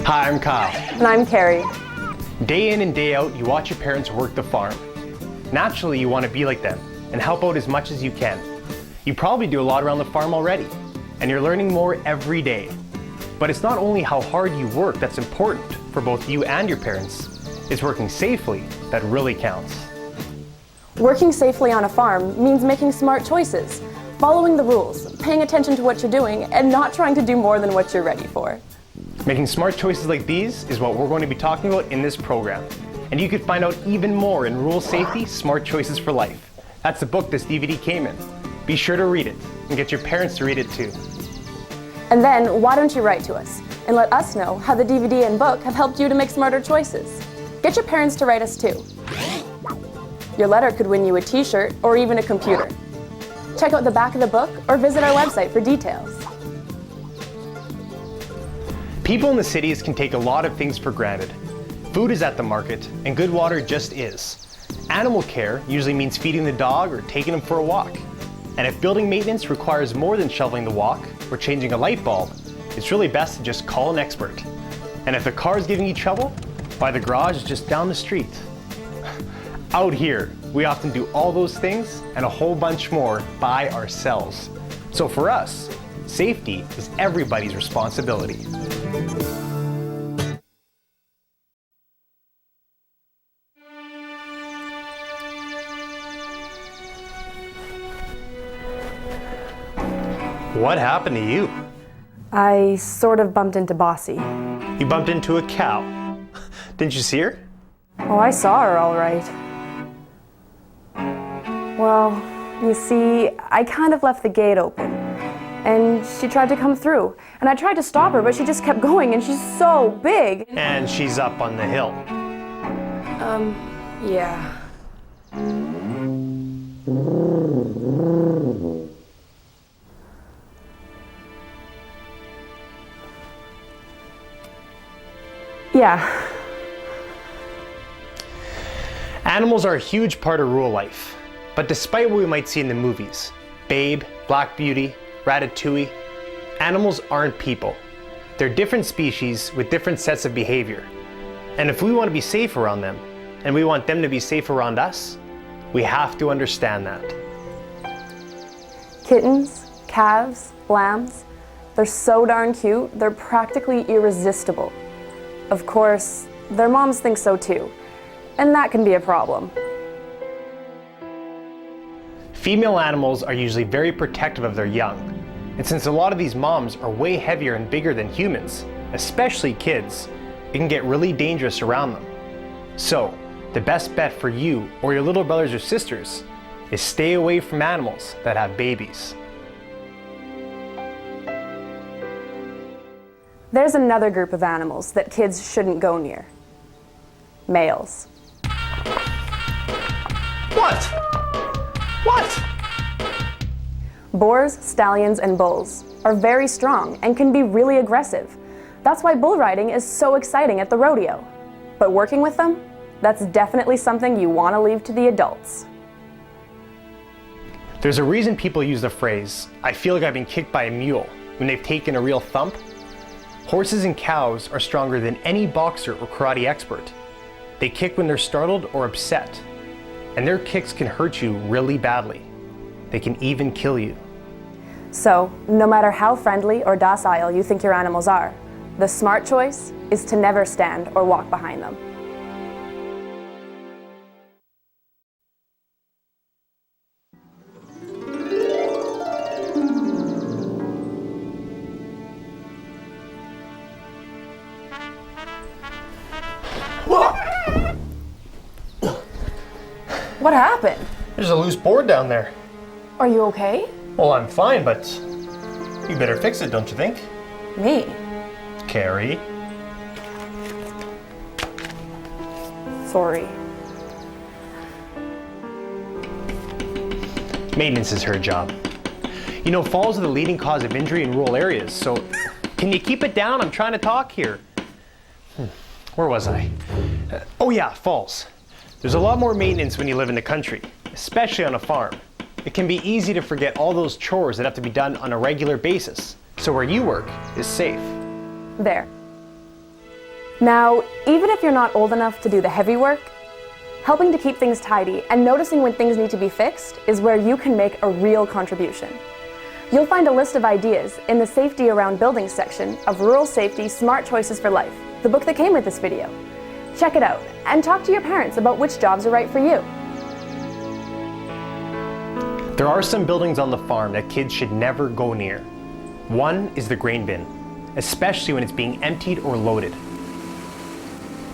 Hi, I'm Kyle. And I'm Carrie. Day in and day out, you watch your parents work the farm. Naturally, you want to be like them and help out as much as you can. You probably do a lot around the farm already, and you're learning more every day. But it's not only how hard you work that's important for both you and your parents. It's working safely that really counts. Working safely on a farm means making smart choices, following the rules, paying attention to what you're doing, and not trying to do more than what you're ready for. Making smart choices like these is what we're going to be talking about in this program. And you could find out even more in Rural Safety, Smart Choices for Life. That's the book this DVD came in. Be sure to read it and get your parents to read it too. And then, why don't you write to us and let us know how the DVD and book have helped you to make smarter choices. Get your parents to write us too. Your letter could win you a t-shirt or even a computer. Check out the back of the book or visit our website for details. People in the cities can take a lot of things for granted. Food is at the market, and good water just is. Animal care usually means feeding the dog or taking him for a walk. And if building maintenance requires more than shoveling the walk or changing a light bulb, it's really best to just call an expert. And if the car is giving you trouble, why, the garage is just down the street. Out here, we often do all those things and a whole bunch more by ourselves. So for us, safety is everybody's responsibility. What happened to you? I sort of bumped into Bossy. You bumped into a cow. Didn't you see her? Oh, I saw her all right. Well, you see, I kind of left the gate open, and she tried to come through. And I tried to stop her, but she just kept going, and she's so big. And she's up on the hill. Yeah. Yeah. Animals are a huge part of rural life. But despite what we might see in the movies, Babe, Black Beauty, Ratatouille, animals aren't people. They're different species with different sets of behavior. And if we want to be safe around them, and we want them to be safe around us, we have to understand that. Kittens, calves, lambs, they're so darn cute, they're practically irresistible. Of course, their moms think so too, and that can be a problem. Female animals are usually very protective of their young. And since a lot of these moms are way heavier and bigger than humans, especially kids, it can get really dangerous around them. So, the best bet for you or your little brothers or sisters is stay away from animals that have babies. There's another group of animals that kids shouldn't go near. Males. What? What? Boars, stallions, and bulls are very strong and can be really aggressive. That's why bull riding is so exciting at the rodeo. But working with them, that's definitely something you want to leave to the adults. There's a reason people use the phrase, "I feel like I've been kicked by a mule," when they've taken a real thump. Horses and cows are stronger than any boxer or karate expert. They kick when they're startled or upset, and their kicks can hurt you really badly. They can even kill you. So, no matter how friendly or docile you think your animals are, the smart choice is to never stand or walk behind them. What happened? There's a loose board down there. Are you okay? Well, I'm fine, but you better fix it, don't you think? Me? Carrie? Sorry. Maintenance is her job. You know, falls are the leading cause of injury in rural areas, so can you keep it down? I'm trying to talk here. Where was I? Oh yeah, falls. There's a lot more maintenance when you live in the country, especially on a farm. It can be easy to forget all those chores that have to be done on a regular basis, so where you work is safe. There. Now, even if you're not old enough to do the heavy work, helping to keep things tidy and noticing when things need to be fixed is where you can make a real contribution. You'll find a list of ideas in the Safety Around Buildings section of Rural Safety Smart Choices for Life, the book that came with this video. Check it out and talk to your parents about which jobs are right for you. There are some buildings on the farm that kids should never go near. One is the grain bin, especially when it's being emptied or loaded.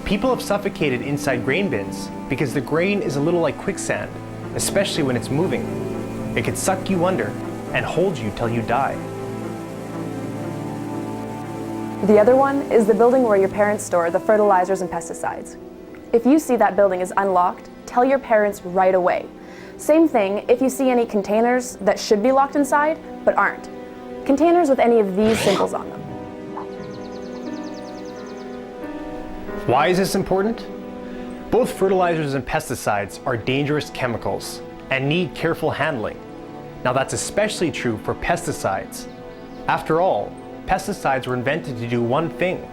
People have suffocated inside grain bins because the grain is a little like quicksand, especially when it's moving. It could suck you under and hold you till you die. The other one is the building where your parents store the fertilizers and pesticides. If you see that building is unlocked, tell your parents right away. Same thing if you see any containers that should be locked inside but aren't. Containers with any of these symbols on them. Why is this important? Both fertilizers and pesticides are dangerous chemicals and need careful handling. Now that's especially true for pesticides. After all, pesticides were invented to do one thing: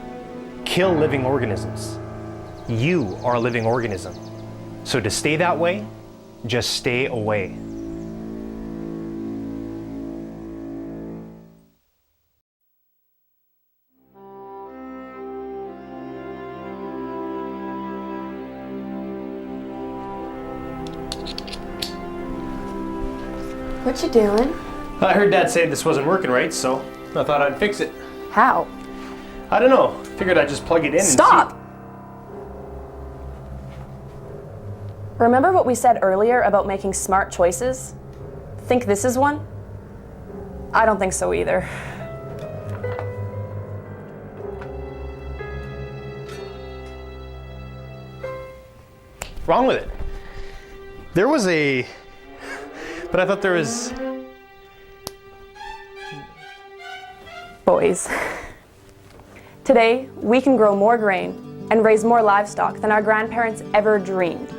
kill living organisms. You are a living organism. So to stay that way, just stay away. What you doing? I heard Dad say this wasn't working right, so I thought I'd fix it. How? I don't know. Figured I'd just plug it in Stop! and see. Remember what we said earlier about making smart choices? Think this is one? I don't think so either. Wrong with it. There was a... But I thought there was... Boys. Today, we can grow more grain and raise more livestock than our grandparents ever dreamed.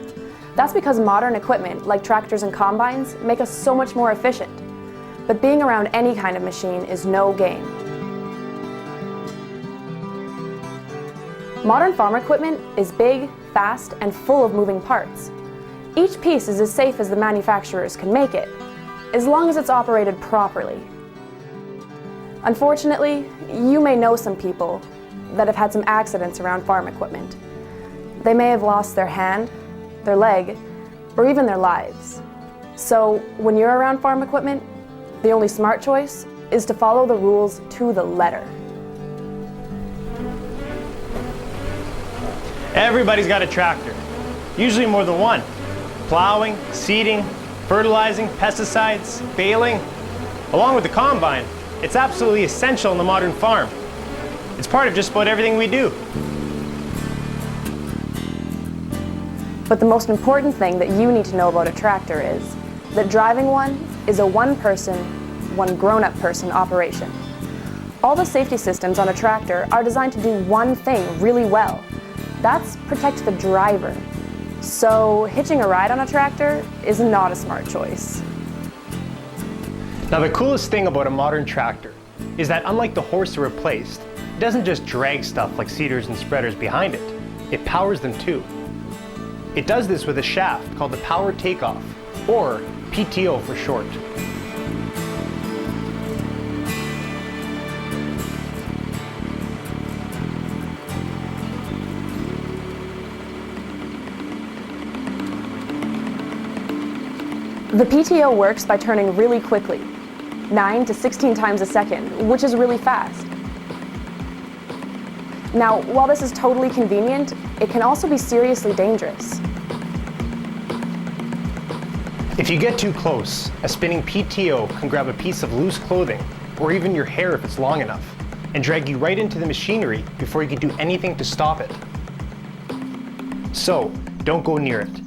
That's because modern equipment, like tractors and combines, make us so much more efficient. But being around any kind of machine is no game. Modern farm equipment is big, fast, and full of moving parts. Each piece is as safe as the manufacturers can make it, as long as it's operated properly. Unfortunately, you may know some people that have had some accidents around farm equipment. They may have lost their hand, their leg, or even their lives. So when you're around farm equipment, the only smart choice is to follow the rules to the letter. Everybody's got a tractor, usually more than one. Plowing, seeding, fertilizing, pesticides, baling, along with the combine. It's absolutely essential in the modern farm. It's part of just about everything we do. But the most important thing that you need to know about a tractor is that driving one is a one-person, one grown-up person operation. All the safety systems on a tractor are designed to do one thing really well. That's protect the driver. So hitching a ride on a tractor is not a smart choice. Now the coolest thing about a modern tractor is that unlike the horse it replaced, it doesn't just drag stuff like seeders and spreaders behind it. It powers them too. It does this with a shaft called the power takeoff, or PTO for short. The PTO works by turning really quickly, 9 to 16 times a second, which is really fast. Now, while this is totally convenient, it can also be seriously dangerous. If you get too close, a spinning PTO can grab a piece of loose clothing, or even your hair if it's long enough, and drag you right into the machinery before you can do anything to stop it. So, don't go near it.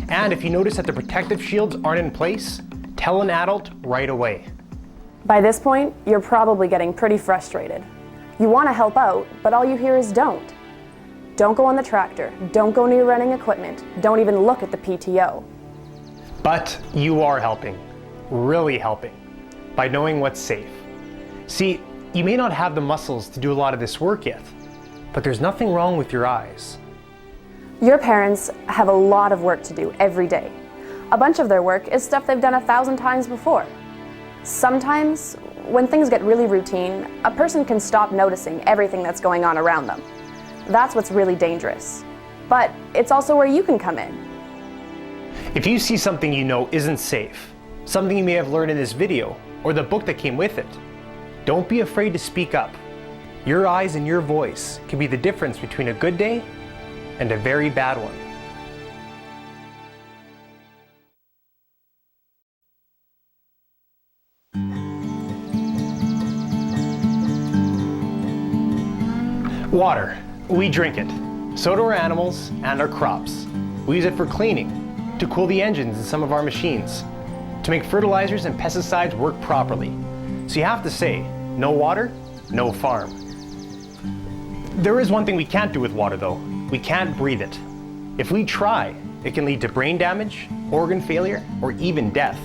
And if you notice that the protective shields aren't in place, tell an adult right away. By this point, you're probably getting pretty frustrated. You want to help out, but all you hear is don't. Don't go on the tractor, don't go near running equipment, don't even look at the PTO. But you are helping, really helping, by knowing what's safe. See, you may not have the muscles to do a lot of this work yet, But there's nothing wrong with your eyes. Your parents have a lot of work to do every day. A bunch of their work is stuff they've done 1,000 times before. Sometimes, when things get really routine, a person can stop noticing everything that's going on around them. That's what's really dangerous. But it's also where you can come in. If you see something you know isn't safe, something you may have learned in this video, or the book that came with it, don't be afraid to speak up. Your eyes and your voice can be the difference between a good day and a very bad one. Water. We drink it. So do our animals and our crops. We use it for cleaning, to cool the engines in some of our machines, to make fertilizers and pesticides work properly. So you have to say, no water, no farm. There is one thing we can't do with water though. We can't breathe it. If we try, it can lead to brain damage, organ failure, or even death.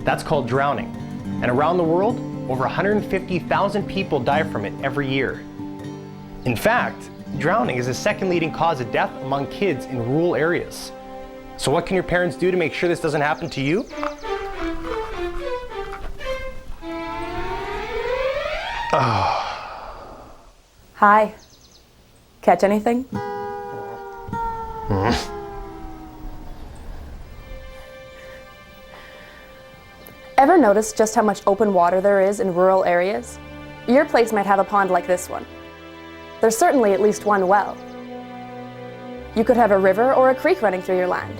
That's called drowning. And around the world, over 150,000 people die from it every year. In fact, drowning is the second leading cause of death among kids in rural areas. So what can your parents do to make sure this doesn't happen to you? Hi. Catch anything? Ever notice just how much open water there is in rural areas? Your place might have a pond like this one. There's certainly at least one well. You could have a river or a creek running through your land.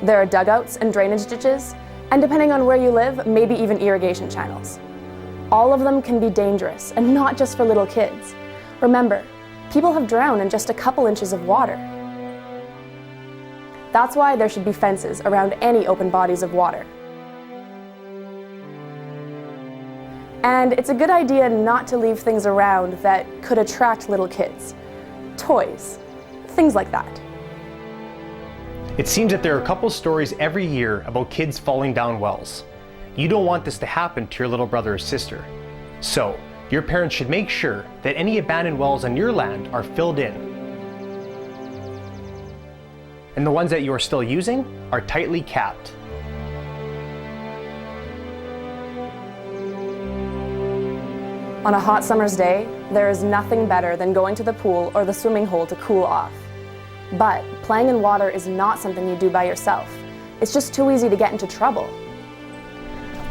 There are dugouts and drainage ditches, and depending on where you live, maybe even irrigation channels. All of them can be dangerous, and not just for little kids. Remember, people have drowned in just a couple inches of water. That's why there should be fences around any open bodies of water. And it's a good idea not to leave things around that could attract little kids. Toys, things like that. It seems that there are a couple stories every year about kids falling down wells. You don't want this to happen to your little brother or sister. So, your parents should make sure that any abandoned wells on your land are filled in. And the ones that you are still using are tightly capped. On a hot summer's day, there is nothing better than going to the pool or the swimming hole to cool off. But playing in water is not something you do by yourself. It's just too easy to get into trouble.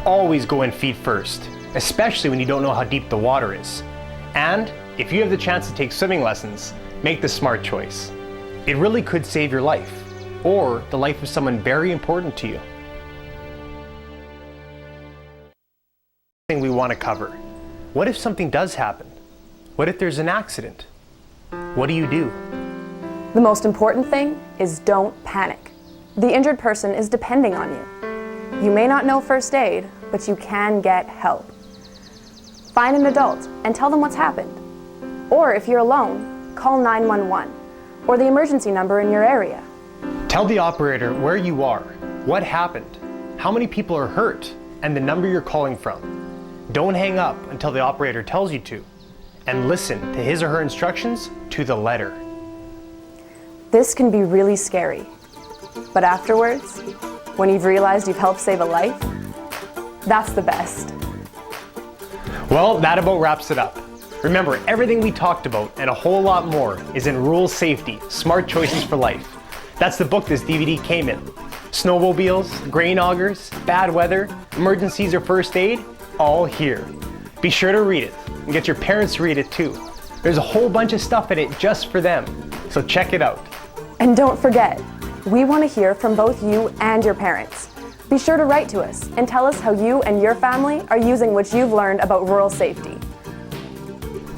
Always go in feet first, especially when you don't know how deep the water is. And if you have the chance to take swimming lessons, make the smart choice. It really could save your life, or the life of someone very important to you. Thing we want to cover. What if something does happen? What if there's an accident? What do you do? The most important thing is don't panic. The injured person is depending on you. You may not know first aid, but you can get help. Find an adult and tell them what's happened. Or if you're alone, call 911 or the emergency number in your area. Tell the operator where you are, what happened, how many people are hurt, and the number you're calling from. Don't hang up until the operator tells you to, and listen to his or her instructions to the letter. This can be really scary, but afterwards, when you've realized you've helped save a life, that's the best. Well, that about wraps it up. Remember, everything we talked about and a whole lot more is in Rural Safety, Smart Choices for Life. That's the book this DVD came in. Snowmobiles, grain augers, bad weather, emergencies or first aid, all here. Be sure to read it and get your parents to read it too. There's a whole bunch of stuff in it just for them, so check it out. And don't forget, we want to hear from both you and your parents. Be sure to write to us and tell us how you and your family are using what you've learned about rural safety.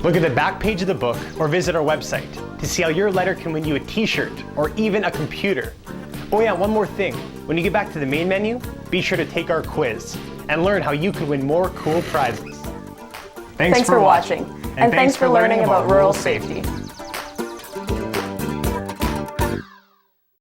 Look at the back page of the book or visit our website to see how your letter can win you a t-shirt or even a computer. Oh yeah, one more thing. When you get back to the main menu, be sure to take our quiz and learn how you can win more cool prizes. Thanks for watching, and thanks for learning about rural safety.